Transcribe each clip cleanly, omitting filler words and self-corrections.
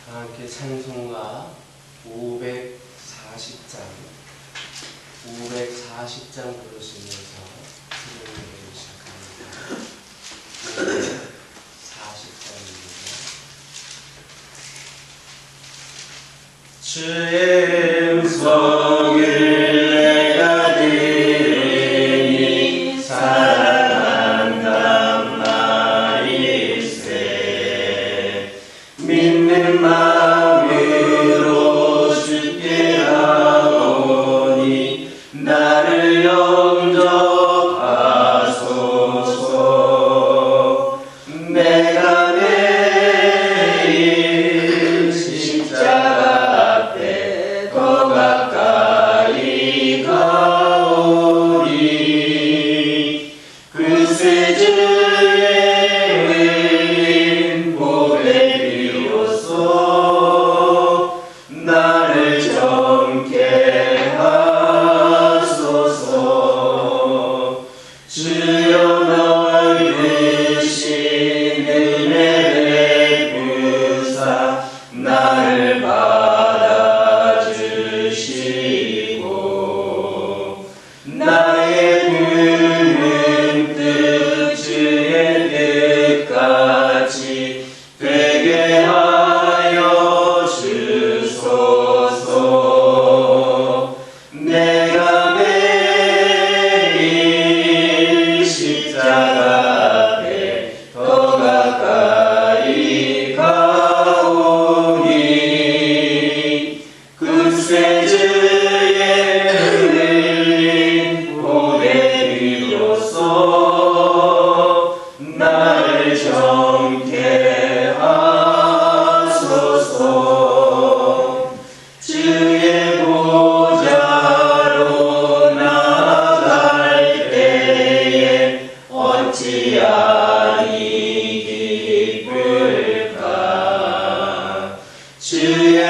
함께 찬송가 540장 부르시면서 수련 예배를 시작합니다. 540장입니다. 주의 음성을 내가 들으니 사랑한단 말일세. 믿는 마음으로 주께 나오니 나를 영접하소서. 내가 매일 십자가 앞에 더 가까이 가오니 그새 주의 흘린 보배 비로소 나를 정케 하소서. 주여 넓으신 은혜 베푸사 나를 받아주시고 나의 부는 뜻 주의 뜻같이 되게 하여 주소서. 내가 매일 십자가 앞에 더 가까이 가오니 그새 주의 흘린 보배 비로소 나를 정케 하소서. 주의 보좌로 나아갈 때에 어찌하니 기쁠까. 주의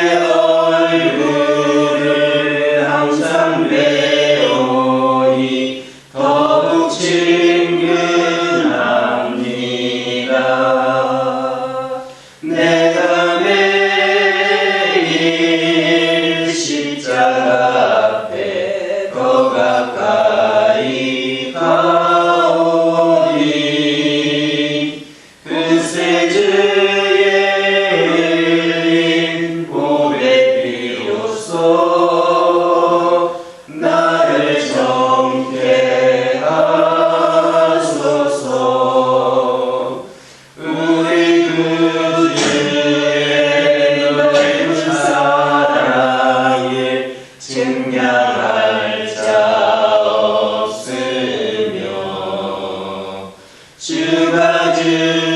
얼굴을 항상 배우니 더욱 친근합니다. 내가 매일 십자가 앞에 더 가까이 가오니 그새 주의 흘린 보배 비로소 나를 정케 하소서. 우리 구주의 넓은 사랑에 증량할 자 없으며 주가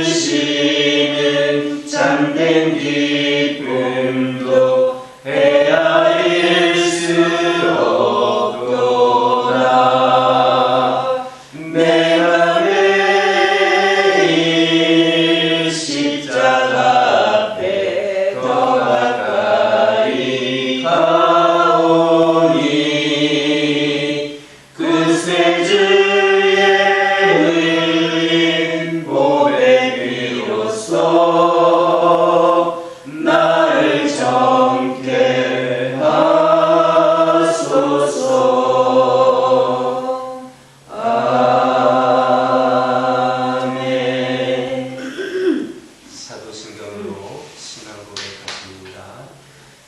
주시는 참된 기쁨도 헤아릴 수 없도다. 내가 매일 십자가 앞에 더 가까이 가오니 그새 주의 흘린 보배 비로소 나를 정케 하소서. 아멘. 사도신경으로 신앙 고백하십니다.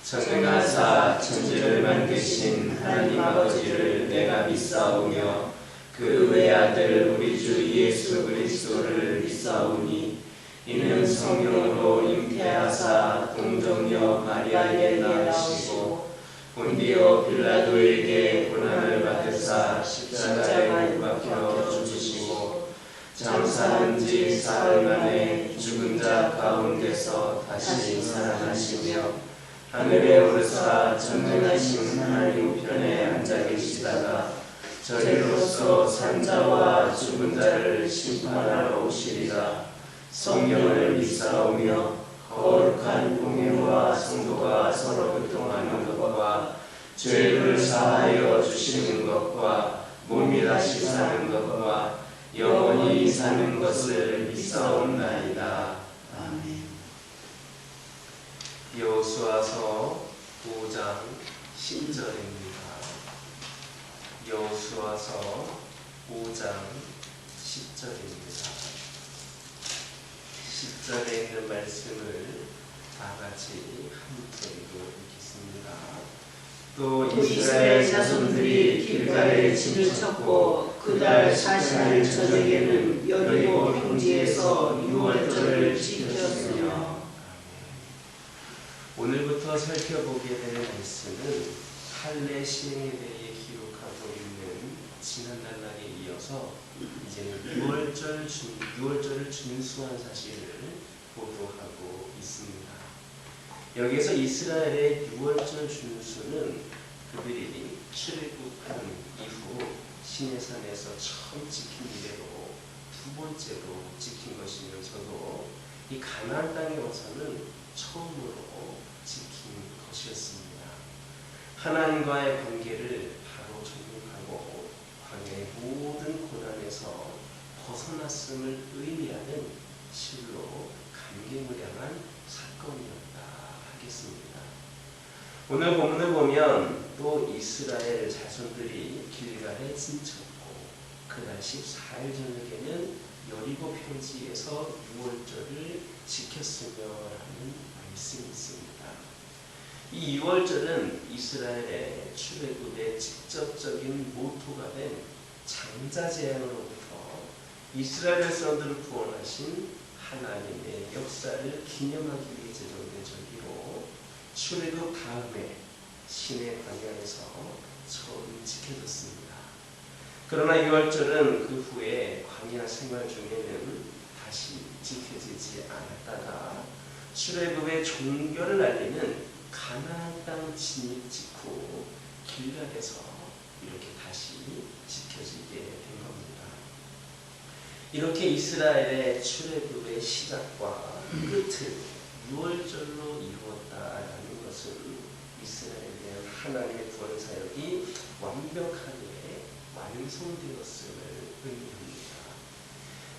천능하사 천지를 만드신 하나님 아버지를 내가 믿사오며 그 외아들 우리 주 예수 그리스도를 믿사오니 이는 성령으로 잉태하사 동정녀 마리아에게 낳으시고 본디오 빌라도에게 고난을 받으사 십자가에 못 박혀 죽으시고 장사한 지 사흘 만에 죽은 자 가운데서 다시 살아나시며 하늘에 오르사 전능하신 하나님 우편에 앉아 계시다가 저리로서 산자와 죽은 자를 심판하러 오시리라. 성령을 믿사오며 거룩한 공예와 성도가 서로 교통하는 것과 죄를 사하여 주시는 것과 몸이 다시 사는 것과 영원히 사는 것을 믿사옵나이다. 아멘. 여호수아서 5장 10절입니다. 여호수아서 5장 10절입니다. 10절에 있는 말씀을 다 같이 함께 읽겠습니다. 또 이스라엘 자손들이 길갈에 진을 쳤고 그달 40일 저녁에는 여리고 평지에서 유월절을 지켰으며. 오늘부터 살펴보게 될 말씀은 할례 시행에 대해 기록하고 있는 지난날 날에 이어서 이제는 유월절을 준수한 사실을 보도하고 있습니다. 여기서 이스라엘의 유월절 준수는 그들이 출애굽한 이후 시내산에서 처음 지킨 이래로 두 번째로 지킨 것이면서도 이 가나안 땅에 와서는 처음으로 지킨 것이었습니다. 하나님과의 관계를 바로 정립하고 광야의 모든 고난에서 벗어났음을 의미하는 실로 감개무량한 사건이었다 하겠습니다. 오늘 본문을 보면 또 이스라엘 자손들이 길갈에 진쳤고 그날 14일 저녁에는 여리고 평지에서 유월절을 지켰으며 라는 말씀이 있습니다. 이 유월절은 이스라엘의 출애굽의 직접적인 모토가 된 장자재앙으로부터 이스라엘 백성들을 구원하신 하나님의 역사를 기념하기 위해 제정된 절기로 출애굽 다음에 시내 광야에서 처음 지켜졌습니다. 그러나 유월절은 그 후에 광야 생활 중에는 다시 지켜지지 않았다가 출애굽의 종교를 알리는 가나안 땅 진입 직후 길갈에서 이렇게 다시 지켜지게 된 겁니다. 이렇게 이스라엘의 출애굽의 시작과 끝을 유월절로 이루었다라는 것은 이스라엘에 대한 하나님의 구원 사역이 완벽하게 완성되었음을 의미합니다.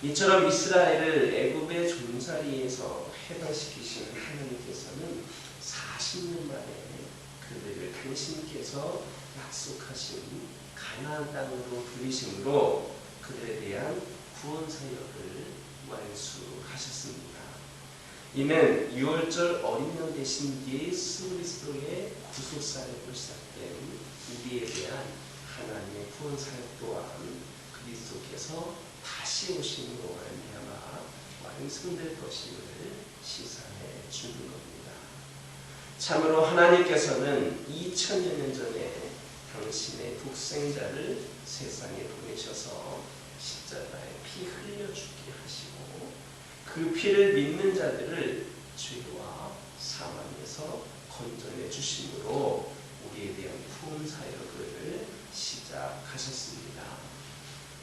이처럼 이스라엘을 애굽의 종살이에서 해방시키신 하나님께서는 40년 만에 그들을 당신께서 약속하신 가나안 땅으로 부르심으로 그들에 대한 구원 사역을 완수하셨습니다. 이는 유월절 어린양 대신 예수 그리스도의 구속 사역으로 시작된 우리에 대한 하나님의 구원 사역 또한 그리스도께서 다시 오심으로 말미암아 완성될 것임을 시사해 주는 겁니다. 참으로 하나님께서는 2000여 년 전에 당신의 독생자를 세상에 보내셔서 십자가에 피 흘려 죽게 하시고 그 피를 믿는 자들을 죄와 사망에서 건져내 주심으로 우리에 대한 구원 사역을 시작하셨습니다.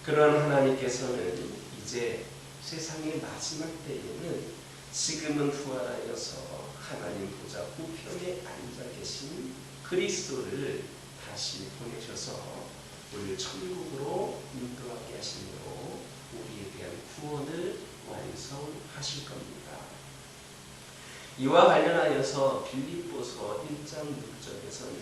그런 하나님께서는 이제 세상의 마지막 때에는 지금은 부활하여서 하나님 보좌 우편에 앉아 계신 그리스도를 다시 보내셔서 우리를 천국으로 인도하게 하심으로 우리에 대한 구원을 완성하실 겁니다. 이와 관련하여서 빌립보서 1장 6절에서는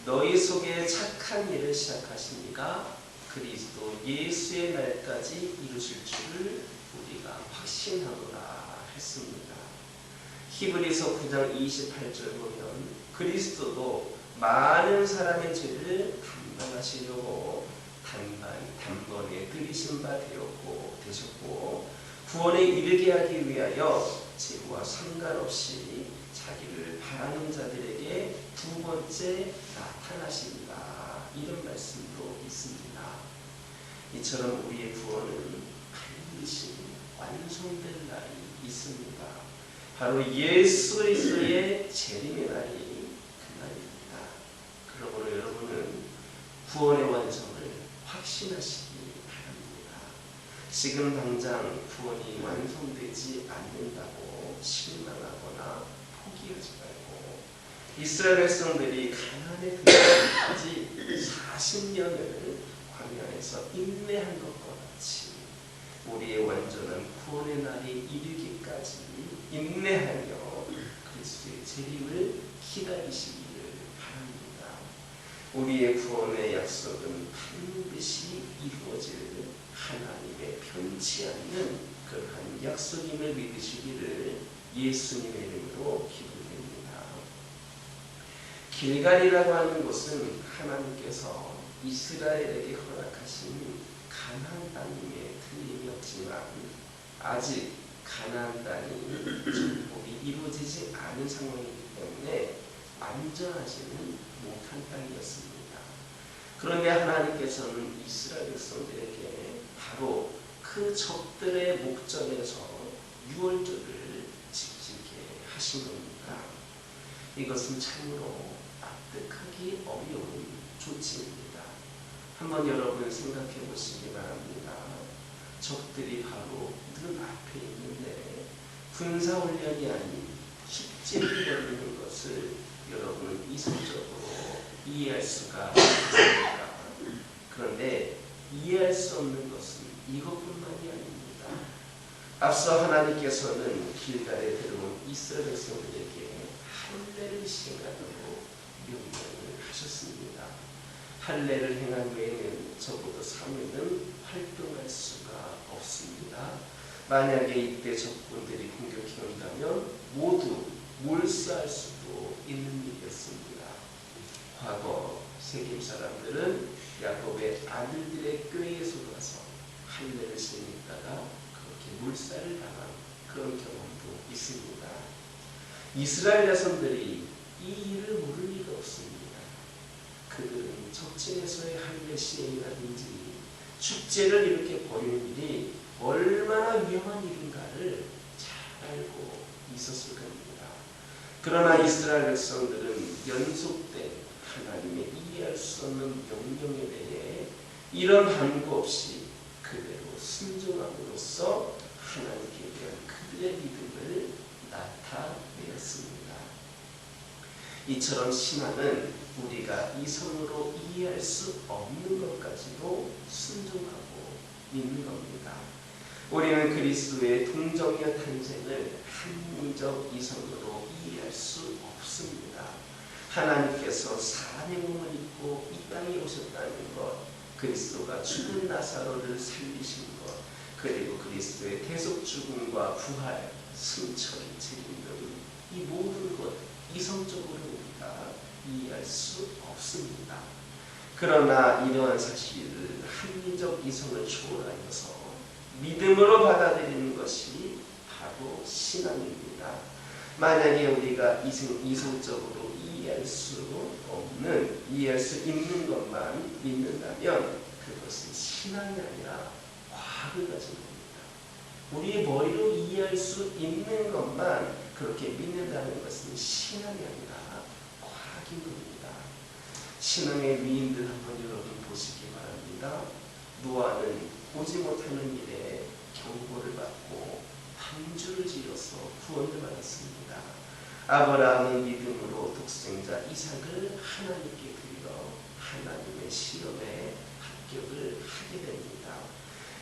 너희 속에 착한 일을 시작하신 이가 그리스도 예수의 날까지 이루실 줄을 우리가 확신하노라 했습니다. 히브리서 9장 28절 보면 그리스도도 많은 사람의 죄를 담당하시려고 단번에 들이신 바 되셨고 구원에 이르게 하기 위하여 죄와 상관없이 자기를 바라는 자들에게 두 번째 나타나신다. 이런 말씀도 있습니다. 이처럼 우리의 구원은 반드시 완성될 날이 있습니다. 바로 예수 그리스도의 재림의 날이 그 날입니다. 그러므로 여러분은 구원의 완성을 확신하시기 바랍니다. 지금 당장 구원이 완성되지 않는다고 실망하거나 포기하지 말고 이스라엘 백성들이 가나안에 들어가기까지 40년을 광야에서 인내한 것과 같이 우리의 완전한 구원의 날이 이르기까지 인내하며 그리스도의 재림을 기다리시기를 바랍니다. 우리의 구원의 약속은 반드시 이루어질 하나님의 변치 않는 그러한 약속임을 믿으시기를 예수님의 이름으로 기도드립니다. 길갈이라고 하는 곳은 하나님께서 이스라엘에게 허락하신 가나안 땅임에 틀림이 없지만 아직 가나안 땅이 정복이 이루어지지 않은 상황이기 때문에 안전하지는 못한 땅이었습니다. 그런데 하나님께서는 이스라엘 백성들에게 바로 그 적들의 목전에서 유월절을 지키게 하신 겁니다. 이것은 참으로 납득하기 어려운 조치입니다. 한번 여러분 생각해 보시기 바랍니다. 적들이 바로 눈앞에 있는데 군사훈련이 아닌 축제를 벌이는 것을 여러분은 이성적으로 이해할 수가 있습니다. 그런데 이해할 수 없는 것은 이것뿐만이 아닙니다. 앞서 하나님께서는 길갈에 들어온 이스라엘 백성들에게 할례를 시행하도록 명령을 하셨습니다. 할례를 행한 외에는 적어도 3일은 활동할 수가 없습니다. 만약에 이때 적군들이 공격해 온다면 모두 몰수할 수도 있는 일이었습니다. 과거 세겜 사람들은 야곱의 아들들의 꾀에서 가서 할례를 지내다가 그렇게 몰살을 당한 그런 경험도 있습니다. 이스라엘 자손들이 이 일을 모를 리가 없습니다. 그들은 적진에서의 할례 시행이라든지 축제를 이렇게 벌이는 일이 얼마나 위험한 일인가를 잘 알고 있었을 겁니다. 그러나 이스라엘 백성들은 연속된 하나님의 이해할 수 없는 명령에 대해 이런 함구 없이 그대로 순종함으로써 하나님께 대한 그들의 믿음을 나타내었습니다. 이처럼 신앙은 우리가 이성으로 이해할 수 없는 것까지도 순종하고 믿는 겁니다. 우리는 그리스도의 동정녀 탄생을 합리적 이성으로 이해할 수 없습니다. 하나님께서 사람의 몸을 입고 이 땅에 오셨다는 것, 그리스도가 죽은 나사로를 살리신 것, 그리고 그리스도의 대속 죽음과 부활, 승천, 재림 등 이 모든 것 이성적으로 우리가 이해할 수 없습니다. 그러나 이러한 사실을 합리적 이성을 초월하여서 믿음으로 받아들이는 것이 바로 신앙입니다. 만약에 우리가 이성적으로 이해할 수 있는 것만 믿는다면 그것은 신앙이 아니라 과학을 가진 겁니다. 우리의 머리로 이해할 수 있는 것만 그렇게 믿는다는 것은 신앙이 아니라 과학인 겁니다. 신앙의 위인들 한번 여러분 보시기 바랍니다. 노아는 보지 못하는 일에 경고를 받고 방주를 지어서 구원을 받았습니다. 아브라함은 믿음으로 독생자 이삭을 하나님께 드려 하나님의 시험에 합격을 하게 됩니다.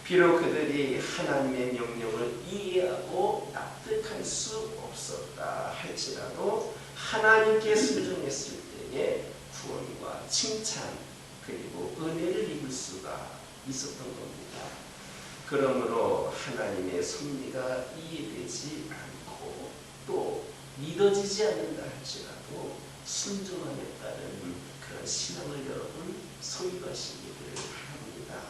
비록 그들이 하나님의 명령을 이해하고 납득할 수 없었다 할지라도 하나님께 순종했을 때에 구원과 칭찬 그리고 은혜를 입을 수가 있었던 겁니다. 그러므로 하나님의 섭리가 이해되지 않고 또 믿어지지 않는다 할지라도 순종하겠다는 그런 신앙을 여러분 소유하시기를 바랍니다.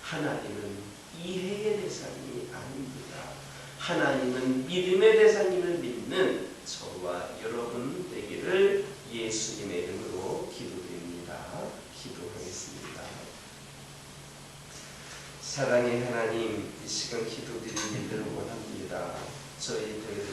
하나님은 이해의 대상이 아닙니다. 하나님은 믿음의 대상임을 믿는 저와 여러분 되기를 예수님의 이름으로 기도드립니다. 기도하겠습니다. 사랑의 하나님, 이 시간 기도드리기를 원합니다. 저희들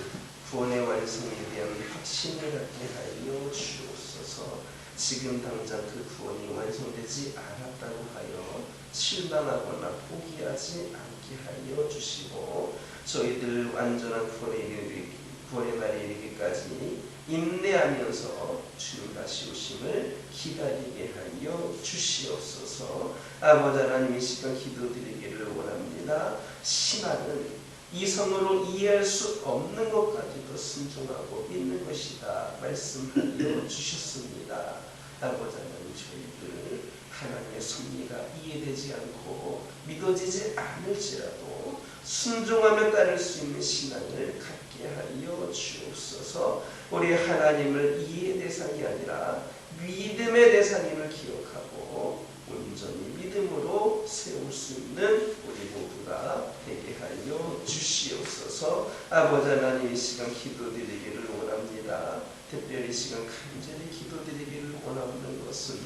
구원의 완성에 대한 확신을 갖게 하여 주옵소서. 지금 당장 그 구원이 완성되지 않았다고 하여 실망하거나 포기하지 않게 하여 주시고 저희들 완전한 구원의 날에 이르기까지 인내하면서 주님 다시 오심을 기다리게 하여 주시옵소서. 아버지 하나님, 이 시간 기도드리기를 원합니다. 신앙은 이성으로 이해할 수 없는 것까지도 순종하고 믿는 것이다 말씀하여 주셨습니다. 아버지 하나님, 저희들 하나님의 섭리가 이해되지 않고 믿어지지 않을지라도 순종하며 따를 수 있는 신앙을 갖게 하여 주옵소서. 우리 하나님을 이해의 대상이 아니라 믿음의 대상임을 기억하고 온전히 믿음으로 세울 수 있는 우리 모두가 되게 하여 주시옵소서. 아버지 하나님, 이 시간 기도드리기를 원합니다. 특별히 이 시간 간절히 기도드리기를 원하는 것은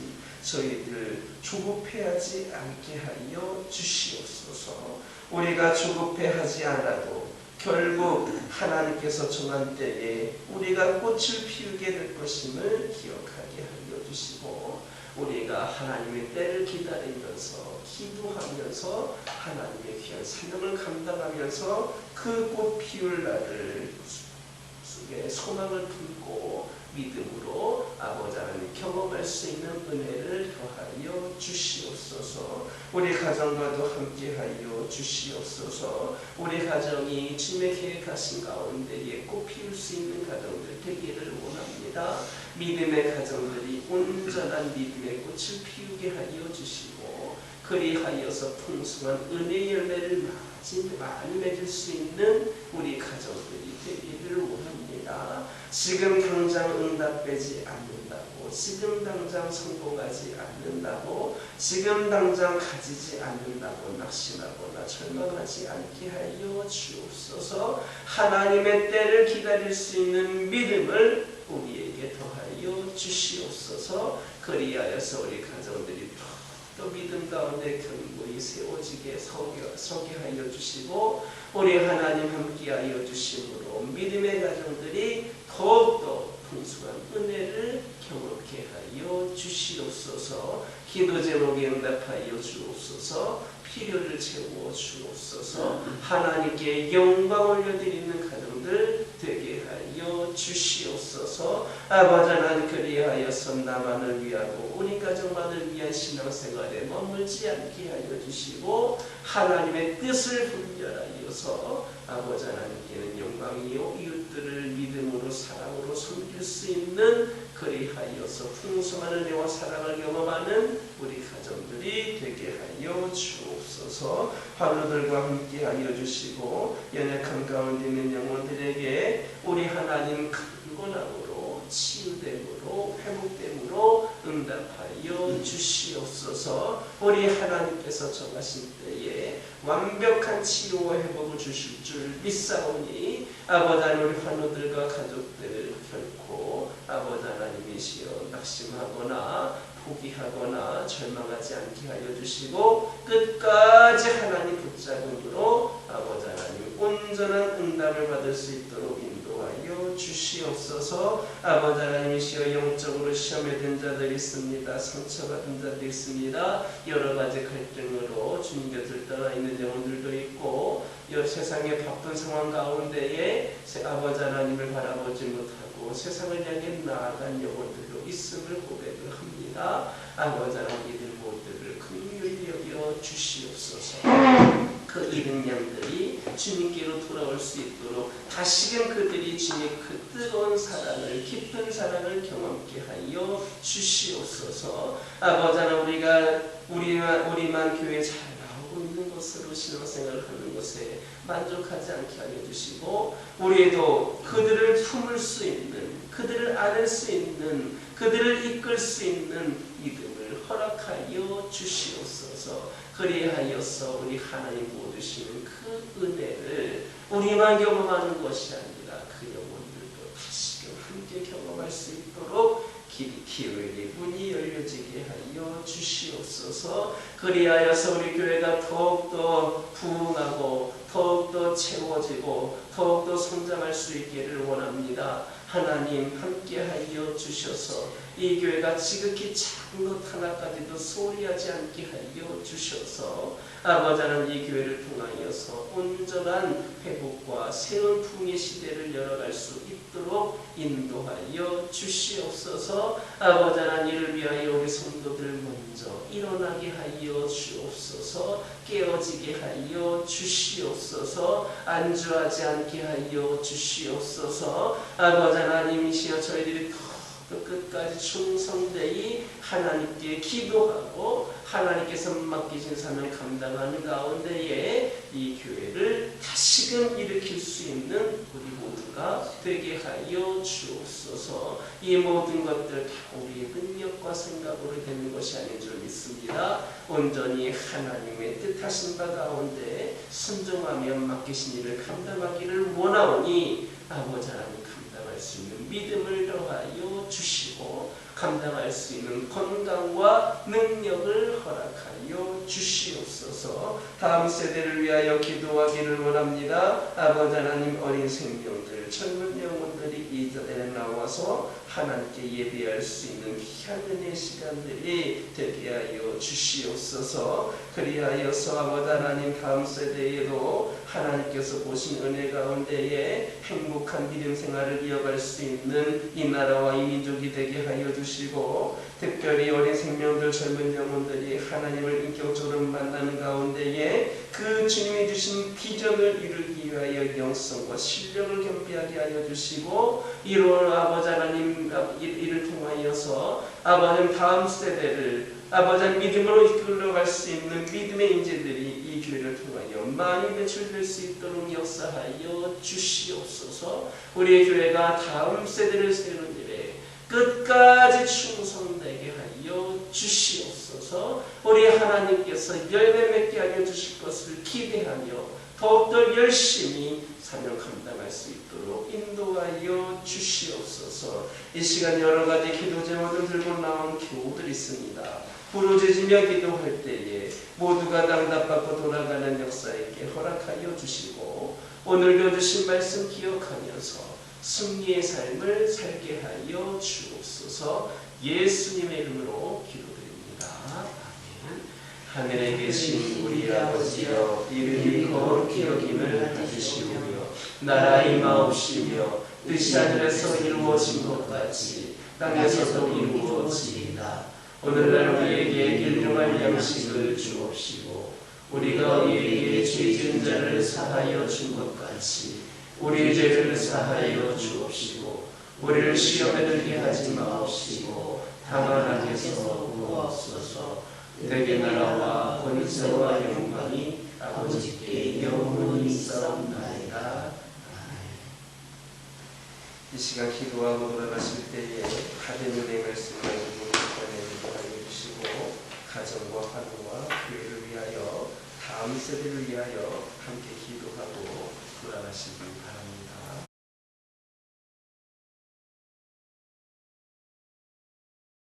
저희들 조급해하지 않게 하여 주시옵소서. 우리가 조급해하지 않아도 결국 하나님께서 정한 때에 우리가 꽃을 피우게 될 것임을 기억하게 하여 주시고, 우리가 하나님의 때를 기다리면서 기도하면서 하나님의 귀한 사명을 감당하면서 그 꽃 피울 날을 속에 소망을 품고 믿음으로 아버지 하나님 경험할 수 있는 은혜를 더하여 주시옵소서. 우리 가정과도 함께하여 주시옵소서. 우리 가정이 주님의 계획하신 가운데에 꽃 피울 수 있는 가정들 되기를 원합니다. 믿음의 가정들이 온전한 믿음의 꽃을 피우게 하여 주시고, 그리하여서 풍성한 은혜의 열매를 많이 맺을 수 있는 우리 가정들이 되기를 원합니다. 지금 당장 응답되지 않는다고, 지금 당장 성공하지 않는다고, 지금 당장 가지지 않는다고 낙심하거나 절망하지 않게 하여 주옵소서. 하나님의 때를 기다릴 수 있는 믿음을 우리에게 더하여 주시옵소서. 그리하여서 우리 가정들이 또 믿음 가운데 견고히 세워지게 서게 하여 주시고, 우리 하나님 함께하여 주심으로 믿음의 가정들이 더욱더 풍성한 은혜를 경험케 하여 주시옵소서. 기도 제목에 응답하여 주옵소서. 필요를 채워 주옵소서. 하나님께 영광 올려드리는 가정들 되게 하여 주시옵소서. 아버지 하나님, 그리하여서 나만을 위하고 우리 가정만을 위한 신앙생활에 머물지 않게 하여 주시고, 하나님의 뜻을 분별하여서 아버지 하나님께는 영광이요 이웃들을 믿음으로 사랑으로 섬길 수 있는, 그리하여서 풍성한 은혜와 사랑을 경험하는 우리 가정들이 되게 하여 주옵소서. 환우들과 함께 하여 주시고, 연약한 가운데 있는 영혼들에게 우리 하나님 강건함으로 치유됨으로 회복됨으로 응답하여 주시옵소서. 우리 하나님께서 정하신 때에 완벽한 치유와 회복을 주실 줄 믿사오니, 아버지 하나님, 우리 환우들과 가족들 결코 아버지 하나님이시여 낙심하거나 포기하거나 절망하지 않게 하여 주시고, 끝까지 하나님 붙잡음으로 아버지 하나님 온전한 응답을 받을 수 있도록 인도하여 주시옵소서. 아버지 하나님이시여, 영적으로 시험에 든 자들이 있습니다. 상처받은 자들이 있습니다. 여러 가지 갈등으로 주님 곁을 떠나 있는 영혼들도 있고, 세상의 바쁜 상황 가운데에 아버지 하나님을 바라보지 못하고 세상을 향해 나아간 영혼들도 있음을 고백을 합니다. 아버지 하나님, 이들 모두를 긍휼히 여겨 주시옵소서. 그 잃은 양들이 주님께로 돌아올 수 있도록 다시금 그들이 주님의 그 뜨거운 사랑을, 깊은 사랑을 경험케 하여 주시옵소서. 아버지 하나님, 우리만 교회 잘 나오고 있는 것으로 신앙생활을 하는 것에 만족하지 않게 하여 주시고, 우리도 그들을 품을 수 있는, 그들을 안을 수 있는, 그들을 이끌 수 있는 믿음을 허락하여 주시옵소서. 그리하여서 우리 하나님 모두시는 그 은혜를 우리만 경험하는 것이 아니라 그 영혼들도 다시금 함께 경험할 수 있도록 기회의 문이 열려지게 하여 주시옵소서. 그리하여서 우리 교회가 더욱더 부흥하고 더욱더 채워지고 더욱더 성장할 수 있기를 원합니다. 하나님 함께하여 주셔서 이 교회가 지극히 작은 것 하나까지도 소홀히하지 않게 하여 주셔서 아버지 하나님 이 교회를 통하여서 온전한 회복과 새로운 풍의 시대를 열어갈 수 있도록 인도하여 주시옵소서. 아버지 하나님 이를 위하여 우리 성도들 먼저 일어나게 하여 주옵소서. 깨어지게 하여 주시옵소서. 안주하지 않게 하여 주시옵소서. 아버지 하나님이시여 저희들이 그 끝까지 충성되이 하나님께 기도하고 하나님께서 맡기신 사명 감당하는 가운데에 이 교회를 다시금 일으킬 수 있는 우리 모두가 되게 하여 주옵소서. 이 모든 것들 다 우리의 능력과 생각으로 되는 것이 아닌 줄 믿습니다. 온전히 하나님의 뜻하신 바 가운데 순종하며 맡기신 일을 감당하기를 원하오니 아버지 하나님 감당할 수 있는 믿음을 더하여 주시고 감당할 수 있는 건강과 능력을 허락하여 주시옵소서. 다음 세대를 위하여 기도하기를 원합니다. 아버지 하나님 어린 생명들 젊은 영혼들이 이 자리에 나와서 하나님께 예배할 수 있는 귀한 은혜의 시간들이 되게 하여 주시옵소서. 그리하여서 아버지 하나님 다음 세대에도 하나님께서 보신 은혜 가운데에 행복한 믿음 생활을 이어갈 수 있는 이 나라와 이 민족이 되게 하여 주시고 특별히 어린 생명들 젊은 영혼들이 하나님을 인격적으로 만나는 가운데에 그 주님이 주신 비전을 이루기 위하여 영성과 실력을 겸비하게 하여 주시고 이로 아버지 하나님 이를 통하여서 아버지 하나님 다음 세대를 아버지 하나님 믿음으로 이끌어갈 수 있는 믿음의 인재들이 이 교회를 통하여 많이 배출될 수 있도록 역사하여 주시옵소서. 우리의 교회가 다음 세대를 세우는 일에 끝까지 충성되게 하여 주시옵소서. 우리 하나님께서 열매 맺게 하여 주실 것을 기대하며 더욱더 열심히 사명 감당할 수 있도록 인도하여 주시옵소서. 이 시간 여러 가지 기도 제목을 들고 나온 교우들이 있습니다. 부르짖으며 기도할 때에 모두가 응답받고 돌아가는 역사 있게 허락하여 주시고 오늘 교주신 말씀 기억하면서 승리의 삶을 살게 하여 주옵소서. 예수님의 이름으로 기도드립니다. 아멘. 하늘에 계신 우리 아버지여 이름이 거룩히 여김을 받으시오며 나라 임하옵시며 뜻이 하늘에서 이루어진 것 같이 땅에서도 이루어지이다. 오늘날 우리에게 일용할 양식을 주옵시고 우리가 우리에게 죄 지은 자를 사하여 준 것 같이 우리의 죄를 사하여 주옵시고 우리를 시험에 들게 하지 마옵시고 다만 악에서 구하옵소서. 대개 나라와 권세와 영광이 아버지께 영원히 있사옵나이다. 이 시간 기도하고 돌아가실 때에 받은 은혜의 말씀을 전해드리게 하여 주시고 가정과 환우와 교회를 위하여 다음 세대를 위하여 함께 기도하고 돌아가시기 바랍니다.